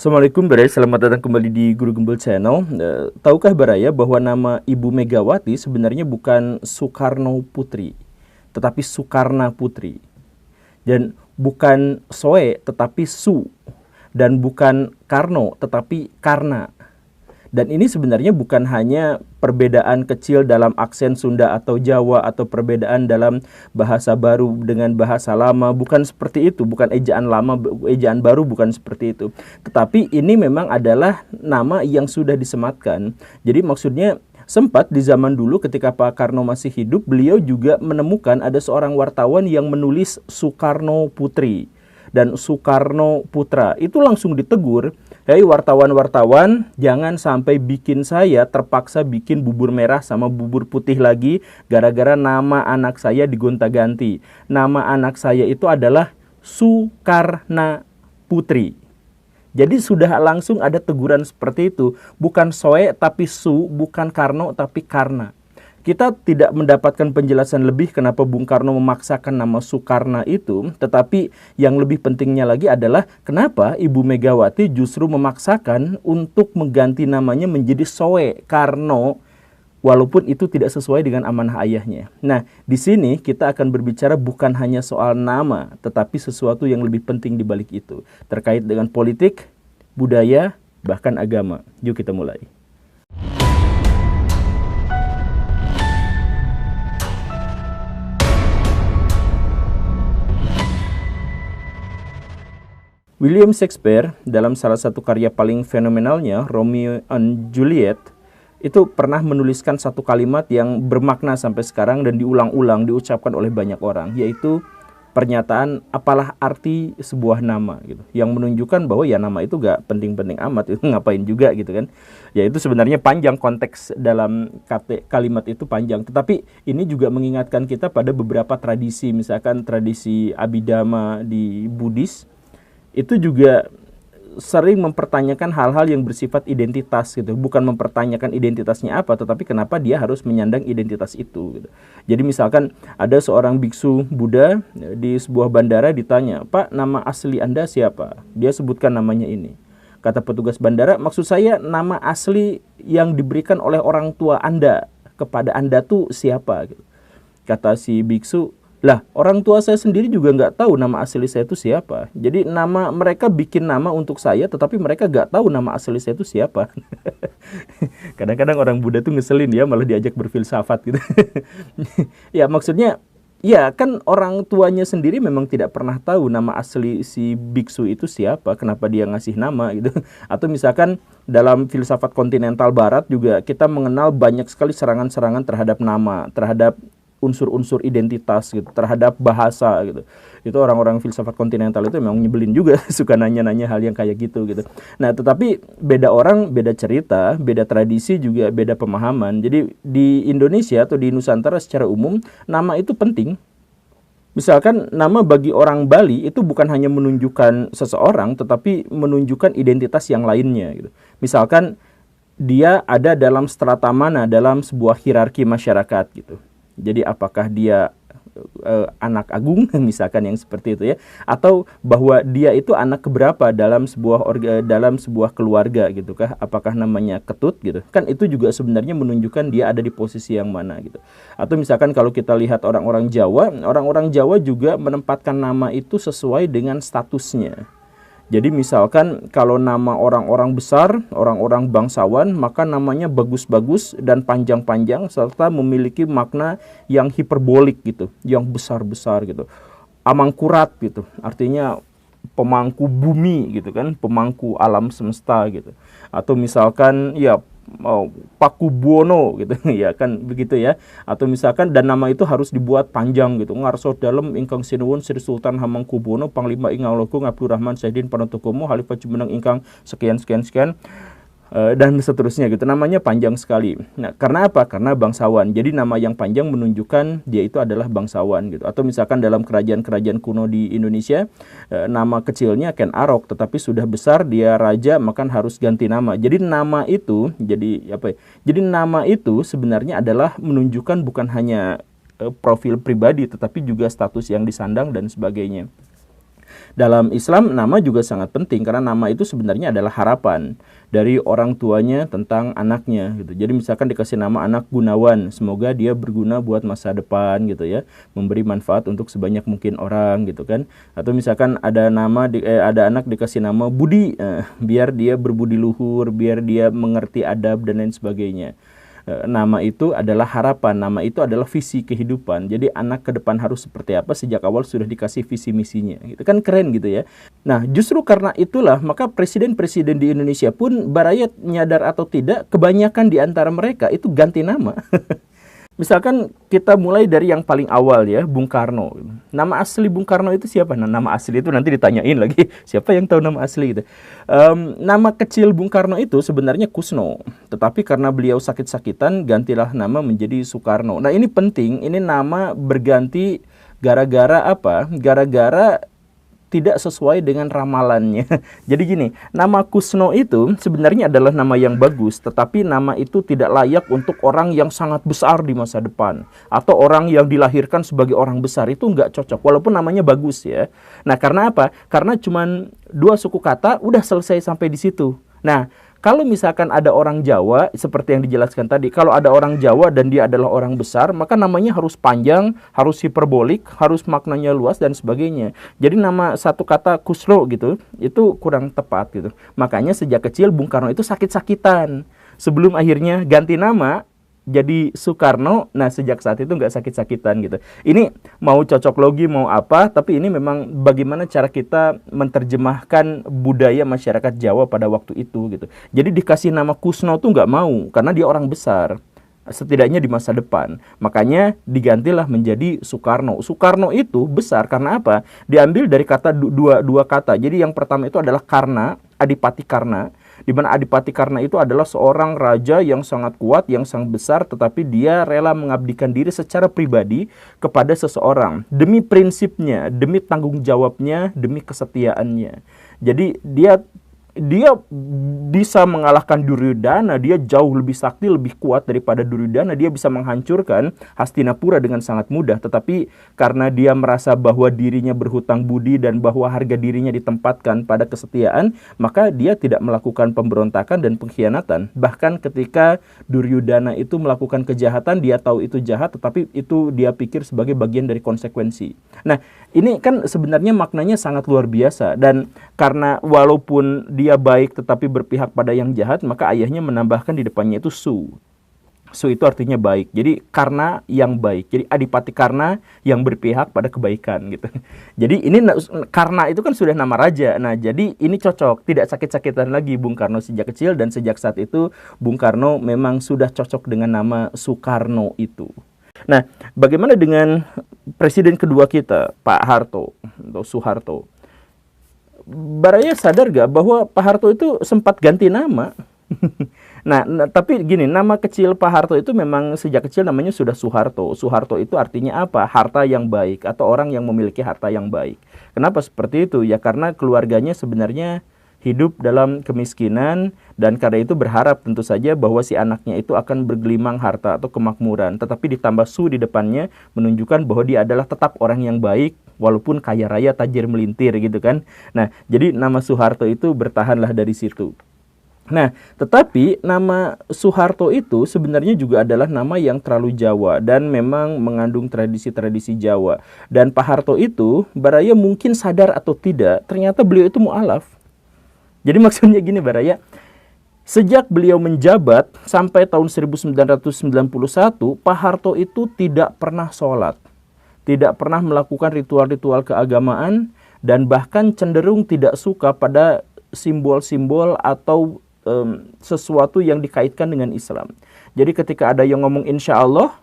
Assalamualaikum Baraya, selamat datang kembali di Guru Gembel Channel. Tahukah Baraya bahwa nama Ibu Megawati sebenarnya bukan Soekarno Putri, tetapi Soekarna Putri. Dan bukan Soe, tetapi Su. Dan bukan Karno, tetapi Karna. Dan ini sebenarnya bukan hanya perbedaan kecil dalam aksen Sunda atau Jawa atau perbedaan dalam bahasa baru dengan bahasa lama, bukan seperti itu, bukan ejaan lama, ejaan baru, bukan seperti itu. Tetapi ini memang adalah nama yang sudah disematkan. Jadi maksudnya sempat di zaman dulu ketika Pak Karno masih hidup, beliau juga menemukan ada seorang wartawan yang menulis Soekarno Putri dan Soekarno Putra. Itu langsung ditegur, hei wartawan-wartawan, jangan sampai bikin saya terpaksa bikin bubur merah sama bubur putih lagi gara-gara nama anak saya digonta-ganti. Nama anak saya itu adalah Soekarna Putri. Jadi sudah langsung ada teguran seperti itu. Bukan Soe tapi Su, bukan Karno tapi Karna. Kita tidak mendapatkan penjelasan lebih kenapa Bung Karno memaksakan nama Soekarna itu, tetapi yang lebih pentingnya lagi adalah kenapa Ibu Megawati justru memaksakan untuk mengganti namanya menjadi Soe Karno, walaupun itu tidak sesuai dengan amanah ayahnya. Nah, di sini kita akan berbicara bukan hanya soal nama, tetapi sesuatu yang lebih penting di balik itu, terkait dengan politik, budaya, bahkan agama. Yuk kita mulai. William Shakespeare dalam salah satu karya paling fenomenalnya, Romeo and Juliet, itu pernah menuliskan satu kalimat yang bermakna sampai sekarang dan diulang-ulang diucapkan oleh banyak orang, yaitu pernyataan apalah arti sebuah nama gitu, yang menunjukkan bahwa ya nama itu gak penting-penting amat, itu ngapain juga gitu kan. Ya itu sebenarnya panjang, konteks dalam kalimat itu panjang, tetapi ini juga mengingatkan kita pada beberapa tradisi, misalkan tradisi Abhidhamma di Buddhis itu juga sering mempertanyakan hal-hal yang bersifat identitas gitu. Bukan mempertanyakan identitasnya apa, tetapi kenapa dia harus menyandang identitas itu gitu. Jadi misalkan ada seorang biksu Buddha di sebuah bandara ditanya, "Pak, nama asli Anda siapa?" Dia sebutkan namanya ini. Kata petugas bandara, "Maksud saya nama asli yang diberikan oleh orang tua Anda kepada Anda tuh siapa?" gitu. Kata si biksu, "Lah, orang tua saya sendiri juga nggak tahu nama asli saya itu siapa. Jadi nama mereka bikin nama untuk saya, tetapi mereka nggak tahu nama asli saya itu siapa." Kadang-kadang orang Buddha tuh ngeselin ya, malah diajak berfilsafat gitu. Ya maksudnya, ya kan orang tuanya sendiri memang tidak pernah tahu nama asli si biksu itu siapa, kenapa dia ngasih nama gitu. Atau misalkan dalam filsafat kontinental barat juga kita mengenal banyak sekali serangan-serangan terhadap nama, terhadap unsur-unsur identitas gitu, terhadap bahasa gitu. Itu orang-orang filsafat kontinental itu memang nyebelin juga, suka nanya-nanya hal yang kayak gitu gitu. Nah, tetapi beda orang, beda cerita, beda tradisi juga beda pemahaman. Jadi di Indonesia atau di Nusantara secara umum, nama itu penting. Misalkan nama bagi orang Bali itu bukan hanya menunjukkan seseorang, tetapi menunjukkan identitas yang lainnya gitu. Misalkan dia ada dalam strata mana dalam sebuah hierarki masyarakat gitu. Jadi apakah dia anak agung misalkan yang seperti itu ya, atau bahwa dia itu anak keberapa dalam sebuah keluarga gitu kah, apakah namanya Ketut gitu kan, itu juga sebenarnya menunjukkan dia ada di posisi yang mana gitu. Atau misalkan kalau kita lihat orang-orang Jawa juga menempatkan nama itu sesuai dengan statusnya. Jadi misalkan kalau nama orang-orang besar, orang-orang bangsawan, maka namanya bagus-bagus dan panjang-panjang serta memiliki makna yang hiperbolik gitu, yang besar-besar gitu. Amangkurat gitu, artinya pemangku bumi gitu kan, pemangku alam semesta gitu. Atau misalkan ya Pakubuwono gitu ya kan begitu ya. Atau misalkan dan nama itu harus dibuat panjang gitu, ngarso dalem ingkang sinuwun Sri Sultan Hamengkubuwono Panglima Ing Ngalogo Abdurrahman Saidin Panotokomo Khalifah Jumeneng ingkang sekian dan seterusnya gitu, namanya panjang sekali. Nah, karena apa? Karena bangsawan. Jadi nama yang panjang menunjukkan dia itu adalah bangsawan gitu. Atau misalkan dalam kerajaan-kerajaan kuno di Indonesia, nama kecilnya Ken Arok, tetapi sudah besar dia raja, maka harus ganti nama. Jadi nama itu Jadi nama itu sebenarnya adalah menunjukkan bukan hanya profil pribadi, tetapi juga status yang disandang dan sebagainya. Dalam Islam, nama juga sangat penting karena nama itu sebenarnya adalah harapan dari orang tuanya tentang anaknya gitu. Jadi misalkan dikasih nama anak Gunawan, semoga dia berguna buat masa depan gitu ya, memberi manfaat untuk sebanyak mungkin orang gitu kan. Atau misalkan ada ada anak dikasih nama Budi, biar dia berbudi luhur, biar dia mengerti adab dan lain sebagainya. Nama itu adalah harapan, nama itu adalah visi kehidupan. Jadi anak ke depan harus seperti apa sejak awal sudah dikasih visi misinya. Itu kan keren gitu ya. Nah, justru karena itulah maka presiden-presiden di Indonesia pun barayat nyadar atau tidak, kebanyakan di antara mereka itu ganti nama. Misalkan kita mulai dari yang paling awal ya, Bung Karno. Nama asli Bung Karno itu siapa? Nah, nama asli itu nanti ditanyain lagi. Siapa yang tahu nama asli itu? Nama kecil Bung Karno itu sebenarnya Kusno. Tetapi karena beliau sakit-sakitan, gantilah nama menjadi Soekarno. Nah, ini penting. Ini nama berganti gara-gara apa? Gara-gara tidak sesuai dengan ramalannya. Jadi gini, nama Kusno itu sebenarnya adalah nama yang bagus, tetapi nama itu tidak layak untuk orang yang sangat besar di masa depan. Atau orang yang dilahirkan sebagai orang besar, itu nggak cocok, walaupun namanya bagus ya. Nah, karena apa? Karena cuma 2 suku kata, udah selesai sampai di situ. Nah, kalau misalkan ada orang Jawa, seperti yang dijelaskan tadi, kalau ada orang Jawa dan dia adalah orang besar, maka namanya harus panjang, harus hiperbolik, harus maknanya luas, dan sebagainya. Jadi nama satu kata Kusno gitu, itu kurang tepat gitu. Makanya sejak kecil Bung Karno itu sakit-sakitan. Sebelum akhirnya ganti nama, jadi Soekarno, nah sejak saat itu nggak sakit-sakitan gitu. Ini mau cocok logi, mau apa, tapi ini memang bagaimana cara kita menerjemahkan budaya masyarakat Jawa pada waktu itu gitu. Jadi dikasih nama Kusno tuh nggak mau, karena dia orang besar, setidaknya di masa depan. Makanya digantilah menjadi Soekarno. Soekarno itu besar karena apa? Diambil dari kata dua kata. Jadi yang pertama itu adalah Karna, Adipati Karna, di mana Adipati Karna itu adalah seorang raja yang sangat kuat, yang sangat besar, tetapi dia rela mengabdikan diri secara pribadi kepada seseorang demi prinsipnya, demi tanggung jawabnya, demi kesetiaannya. Jadi dia bisa mengalahkan Duryodhana, dia jauh lebih sakti, lebih kuat daripada Duryodhana, dia bisa menghancurkan Hastinapura dengan sangat mudah, tetapi karena dia merasa bahwa dirinya berhutang budi dan bahwa harga dirinya ditempatkan pada kesetiaan, maka dia tidak melakukan pemberontakan dan pengkhianatan. Bahkan ketika Duryodhana itu melakukan kejahatan, dia tahu itu jahat, tetapi itu dia pikir sebagai bagian dari konsekuensi. Nah, ini kan sebenarnya maknanya sangat luar biasa, dan karena walaupun dia baik tetapi berpihak pada yang jahat, maka ayahnya menambahkan di depannya itu Su. Su itu artinya baik. Jadi Karna yang baik. Jadi Adipati Karna yang berpihak pada kebaikan gitu. Jadi ini Karna itu kan sudah nama raja. Nah, jadi ini cocok, tidak sakit-sakitan lagi Bung Karno sejak kecil, dan sejak saat itu Bung Karno memang sudah cocok dengan nama Soekarno itu. Nah, bagaimana dengan presiden kedua kita, Pak Harto atau Soeharto? Baraya sadar gak bahwa Pak Harto itu sempat ganti nama? Nah, tapi gini, nama kecil Pak Harto itu memang sejak kecil namanya sudah Soeharto. Soeharto itu artinya apa? Harta yang baik, atau orang yang memiliki harta yang baik. Kenapa seperti itu? Ya karena keluarganya sebenarnya hidup dalam kemiskinan, dan karena itu berharap tentu saja bahwa si anaknya itu akan bergelimang harta atau kemakmuran. Tetapi ditambah Su di depannya menunjukkan bahwa dia adalah tetap orang yang baik, walaupun kaya raya tajir melintir gitu kan. Nah, jadi nama Soeharto itu bertahanlah dari situ. Nah, tetapi nama Soeharto itu sebenarnya juga adalah nama yang terlalu Jawa dan memang mengandung tradisi-tradisi Jawa. Dan Pak Harto itu, Baraya mungkin sadar atau tidak, ternyata beliau itu mu'alaf. Jadi maksudnya gini Baraya, sejak beliau menjabat sampai tahun 1991, Pak Harto itu tidak pernah sholat, tidak pernah melakukan ritual-ritual keagamaan, dan bahkan cenderung tidak suka pada simbol-simbol atau sesuatu yang dikaitkan dengan Islam. Jadi ketika ada yang ngomong insya Allah,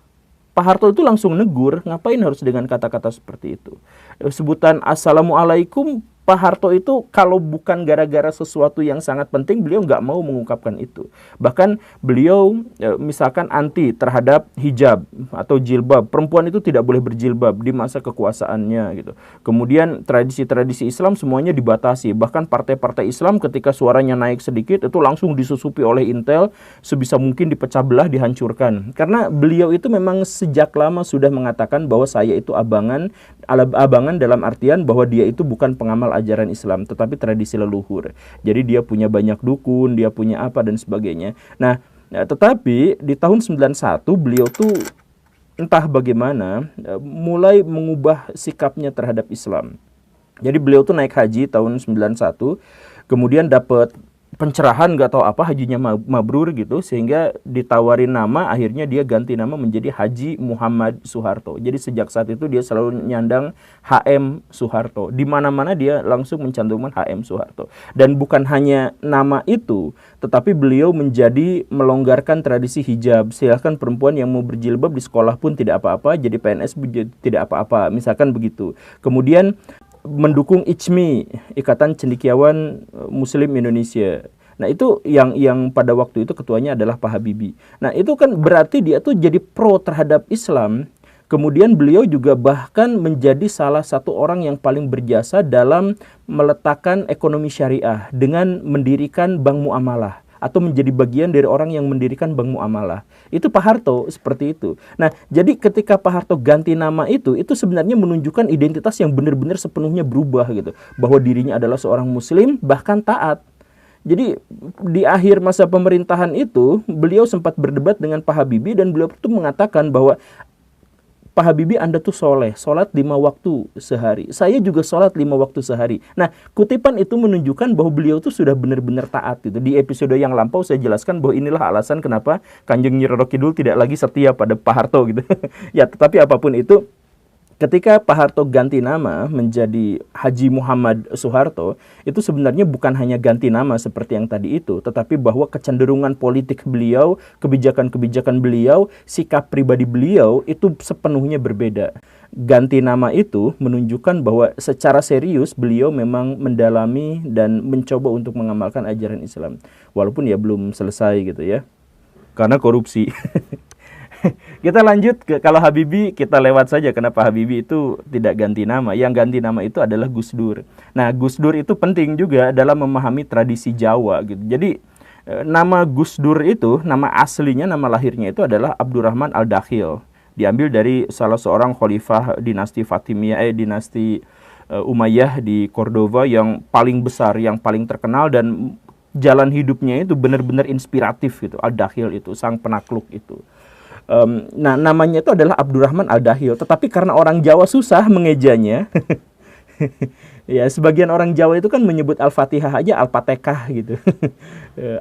Pak Harto itu langsung negur, ngapain harus dengan kata-kata seperti itu. Sebutan Assalamualaikum, Pak Harto itu kalau bukan gara-gara sesuatu yang sangat penting, beliau nggak mau mengungkapkan itu. Bahkan beliau misalkan anti terhadap hijab atau jilbab. Perempuan itu tidak boleh berjilbab di masa kekuasaannya gitu. Kemudian tradisi-tradisi Islam semuanya dibatasi. Bahkan partai-partai Islam ketika suaranya naik sedikit itu langsung disusupi oleh intel, sebisa mungkin dipecah belah, dihancurkan. Karena beliau itu memang sejak lama sudah mengatakan bahwa saya itu abangan dalam artian bahwa dia itu bukan pengamal ajaran Islam, tetapi tradisi leluhur. Jadi dia punya banyak dukun, dia punya apa dan sebagainya. Nah, tetapi di tahun 91 beliau tuh entah bagaimana mulai mengubah sikapnya terhadap Islam. Jadi beliau tuh naik haji tahun 91, kemudian dapat pencerahan nggak tahu apa, hajinya mabrur gitu, sehingga ditawarin nama, akhirnya dia ganti nama menjadi Haji Muhammad Soeharto. Jadi sejak saat itu dia selalu nyandang HM Soeharto. Di mana-mana dia langsung mencantumkan HM Soeharto. Dan bukan hanya nama itu, tetapi beliau menjadi melonggarkan tradisi hijab. Silahkan perempuan yang mau berjilbab di sekolah pun tidak apa-apa, jadi PNS tidak apa-apa, misalkan begitu. Kemudian mendukung ICMI, Ikatan Cendekiawan Muslim Indonesia. Nah, itu yang pada waktu itu ketuanya adalah Pak Habibie. Nah, itu kan berarti dia tuh jadi pro terhadap Islam. Kemudian beliau juga bahkan menjadi salah satu orang yang paling berjasa dalam meletakkan ekonomi syariah dengan mendirikan Bank Muamalah, atau menjadi bagian dari orang yang mendirikan Bank Muamalah. Itu Pak Harto seperti itu. Nah, jadi ketika Pak Harto ganti nama itu sebenarnya menunjukkan identitas yang benar-benar sepenuhnya berubah gitu. Bahwa dirinya adalah seorang muslim, bahkan taat. Jadi di akhir masa pemerintahan itu, beliau sempat berdebat dengan Pak Habibie dan beliau itu mengatakan bahwa Pak Habibie, Anda tuh soleh, sholat 5 waktu sehari. Saya juga sholat 5 waktu sehari. Nah, kutipan itu menunjukkan bahwa beliau tuh sudah benar-benar taat gitu. Di episode yang lampau saya jelaskan bahwa inilah alasan kenapa Kanjeng Nyi Roro Kidul tidak lagi setia pada Pak Harto gitu. Ya, tetapi apapun itu, ketika Pak Harto ganti nama menjadi Haji Muhammad Soeharto, itu sebenarnya bukan hanya ganti nama seperti yang tadi itu, tetapi bahwa kecenderungan politik beliau, kebijakan-kebijakan beliau, sikap pribadi beliau itu sepenuhnya berbeda. Ganti nama itu menunjukkan bahwa secara serius beliau memang mendalami dan mencoba untuk mengamalkan ajaran Islam. Walaupun ya belum selesai gitu ya, karena korupsi. Kita lanjut ke, kalau Habibie kita lewat saja, kenapa Habibie itu tidak ganti nama. Yang ganti nama itu adalah Gus Dur. Nah, Gus Dur itu penting juga dalam memahami tradisi Jawa gitu. Jadi nama Gus Dur itu, nama aslinya, nama lahirnya itu adalah Abdurrahman Al-Dakhil. Diambil dari salah seorang khalifah dinasti Fatimiyah, dinasti Umayyah di Cordova yang paling besar, yang paling terkenal, dan jalan hidupnya itu benar-benar inspiratif gitu. Al-Dakhil itu, sang penakluk itu. Nah, namanya itu adalah Abdurrahman Al-Dakhil, tetapi karena orang Jawa susah mengejanya, ya sebagian orang Jawa itu kan menyebut Al-Fatihah aja Al-Fatihah gitu.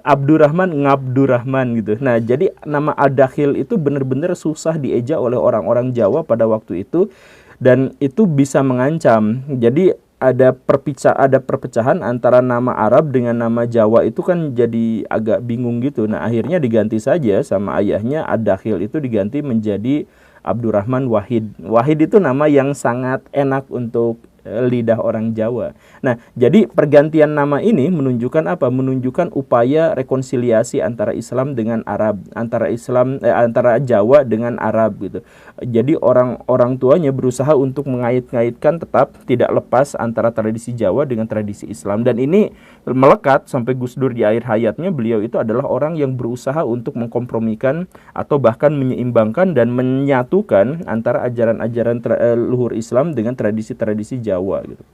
Abdurrahman Ngabdurrahman gitu. Nah, jadi nama Al-Dakhil itu benar-benar susah dieja oleh orang-orang Jawa pada waktu itu, dan itu bisa mengancam. Jadi ada perpecahan antara nama Arab dengan nama Jawa, itu kan jadi agak bingung gitu. Nah, akhirnya diganti saja sama ayahnya, Ad-Dakhil itu diganti menjadi Abdurrahman Wahid. Wahid itu nama yang sangat enak untuk lidah orang Jawa. Nah, jadi pergantian nama ini menunjukkan apa? Menunjukkan upaya rekonsiliasi antara Islam dengan Arab, antara Jawa dengan Arab gitu. Jadi orang tuanya berusaha untuk mengait-ngaitkan, tetap tidak lepas antara tradisi Jawa dengan tradisi Islam, dan ini melekat sampai Gus Dur di akhir hayatnya. Beliau itu adalah orang yang berusaha untuk mengkompromikan atau bahkan menyeimbangkan dan menyatukan antara ajaran-ajaran luhur Islam dengan tradisi-tradisi Jawa gitu.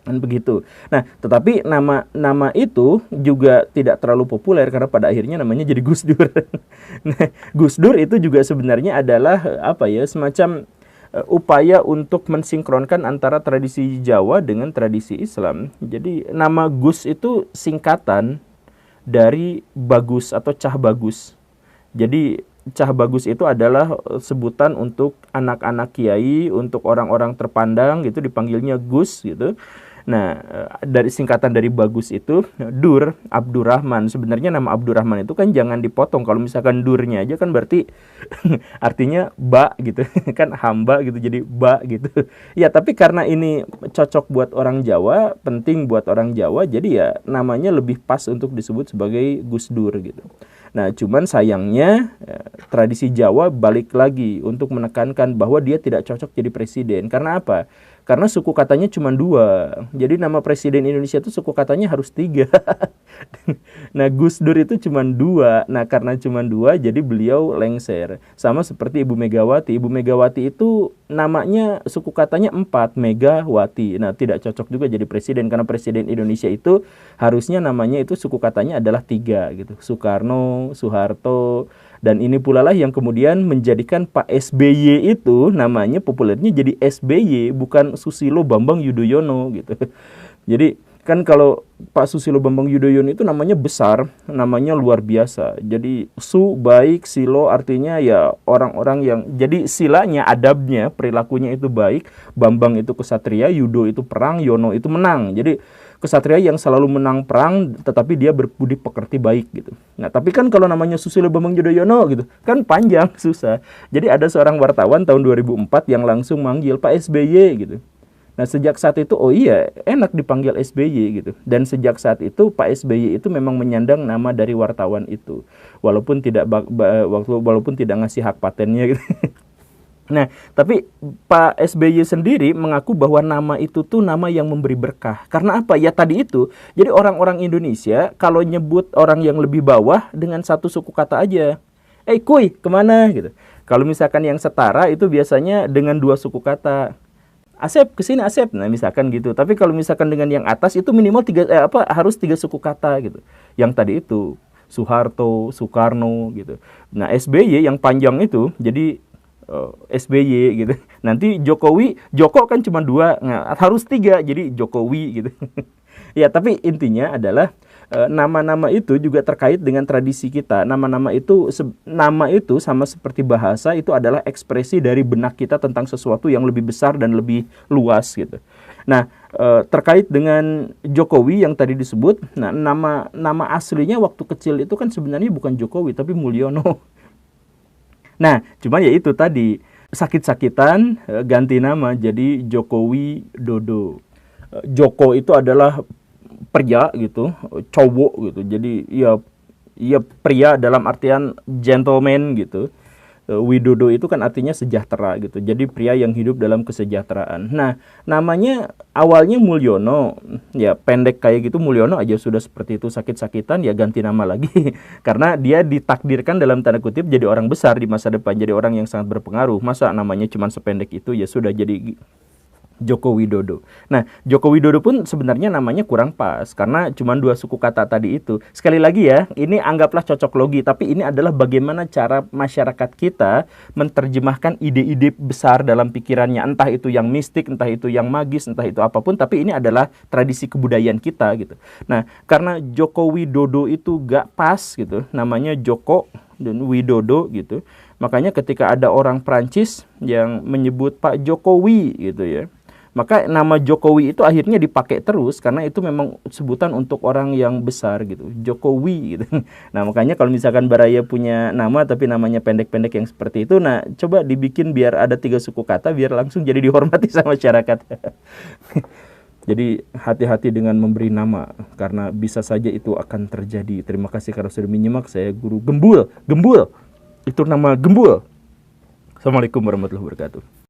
Dan begitu. Nah, tetapi nama itu juga tidak terlalu populer karena pada akhirnya namanya jadi Gus Dur. Nah, Gus Dur itu juga sebenarnya adalah semacam upaya untuk mensinkronkan antara tradisi Jawa dengan tradisi Islam. Jadi nama Gus itu singkatan dari bagus atau cah bagus. Jadi cah bagus itu adalah sebutan untuk anak-anak kiai, untuk orang-orang terpandang gitu, dipanggilnya Gus gitu. Nah, dari singkatan dari bagus itu Dur, Abdurrahman. Sebenarnya nama Abdurrahman itu kan jangan dipotong. Kalau misalkan Durnya aja kan berarti artinya ba gitu. Kan hamba gitu, jadi ba gitu. Ya, tapi karena ini cocok buat orang Jawa, penting buat orang Jawa, jadi ya namanya lebih pas untuk disebut sebagai Gus Dur gitu. Nah, cuman sayangnya tradisi Jawa balik lagi untuk menekankan bahwa dia tidak cocok jadi presiden. Karena apa? Karena suku katanya cuma 2. Jadi nama presiden Indonesia itu suku katanya harus 3. Nah, Gus Dur itu cuma 2. Nah, karena cuma 2, jadi beliau lengser. Sama seperti Ibu Megawati. Ibu Megawati itu namanya suku katanya 4, Megawati. Nah, tidak cocok juga jadi presiden, karena presiden Indonesia itu harusnya namanya itu suku katanya adalah 3 gitu. Soekarno, Soeharto, dan ini pula lah yang kemudian menjadikan Pak SBY itu namanya populernya jadi SBY, bukan Susilo Bambang Yudhoyono gitu. Jadi kan kalau Pak Susilo Bambang Yudhoyono itu namanya besar, namanya luar biasa. Jadi su baik, silo artinya ya orang-orang yang, jadi silanya, adabnya, perilakunya itu baik. Bambang itu kesatria, Yudo itu perang, Yono itu menang. Jadi kesatria yang selalu menang perang, tetapi dia berbudi pekerti baik gitu. Nah, tapi kan kalau namanya Susilo Bambang Yudhoyono gitu, kan panjang, susah. Jadi ada seorang wartawan tahun 2004 yang langsung manggil Pak SBY gitu. Nah, sejak saat itu, oh iya, enak dipanggil SBY gitu. Dan sejak saat itu, Pak SBY itu memang menyandang nama dari wartawan itu. Walaupun tidak ngasih hak patennya gitu. Nah, tapi Pak SBY sendiri mengaku bahwa nama itu tuh nama yang memberi berkah. Karena apa? Ya tadi itu. Jadi orang-orang Indonesia kalau nyebut orang yang lebih bawah dengan satu suku kata aja. Kuy, kemana? Gitu. Kalau misalkan yang setara itu biasanya dengan 2 suku kata. Asep, kesini Asep. Nah, misalkan gitu. Tapi kalau misalkan dengan yang atas itu minimal harus 3 suku kata gitu. Yang tadi itu Soeharto, Soekarno gitu. Nah, SBY yang panjang itu jadi SBY gitu. Nanti Jokowi, Joko kan cuma 2, nah, harus 3 jadi Jokowi gitu. Ya, tapi intinya adalah nama-nama itu juga terkait dengan tradisi kita. Nama-nama itu, nama itu sama seperti bahasa, itu adalah ekspresi dari benak kita tentang sesuatu yang lebih besar dan lebih luas gitu. Nah, terkait dengan Jokowi yang tadi disebut, nah nama aslinya waktu kecil itu kan sebenarnya bukan Jokowi tapi Mulyono. Nah, cuma ya itu tadi, sakit-sakitan ganti nama jadi Jokowi Dodo. Joko itu adalah pria gitu, cowok gitu. Jadi ya pria dalam artian gentleman gitu. Widodo itu kan artinya sejahtera gitu. Jadi pria yang hidup dalam kesejahteraan. Nah, namanya awalnya Mulyono. Ya pendek kayak gitu, Mulyono aja sudah seperti itu, sakit-sakitan ya ganti nama lagi. Karena dia ditakdirkan dalam tanda kutip jadi orang besar di masa depan, jadi orang yang sangat berpengaruh. Masa namanya cuma sependek itu, ya sudah jadi Joko Widodo. Nah, Joko Widodo pun sebenarnya namanya kurang pas karena cuma 2 suku kata tadi itu. Sekali lagi ya, ini anggaplah cocok logi, tapi ini adalah bagaimana cara masyarakat kita menerjemahkan ide-ide besar dalam pikirannya, entah itu yang mistik, entah itu yang magis, entah itu apapun, tapi ini adalah tradisi kebudayaan kita gitu. Nah, karena Joko Widodo itu gak pas gitu, namanya Joko dan Widodo gitu. Makanya ketika ada orang Prancis yang menyebut Pak Jokowi gitu ya, maka nama Jokowi itu akhirnya dipakai terus karena itu memang sebutan untuk orang yang besar gitu, Jokowi gitu. Nah, makanya kalau misalkan Baraya punya nama tapi namanya pendek-pendek yang seperti itu, nah coba dibikin biar ada 3 suku kata biar langsung jadi dihormati sama masyarakat. Jadi hati-hati dengan memberi nama karena bisa saja itu akan terjadi. Terima kasih karena sudah menyimak. Saya Guru Gembul. Gembul. Itu nama Gembul. Assalamualaikum warahmatullahi wabarakatuh.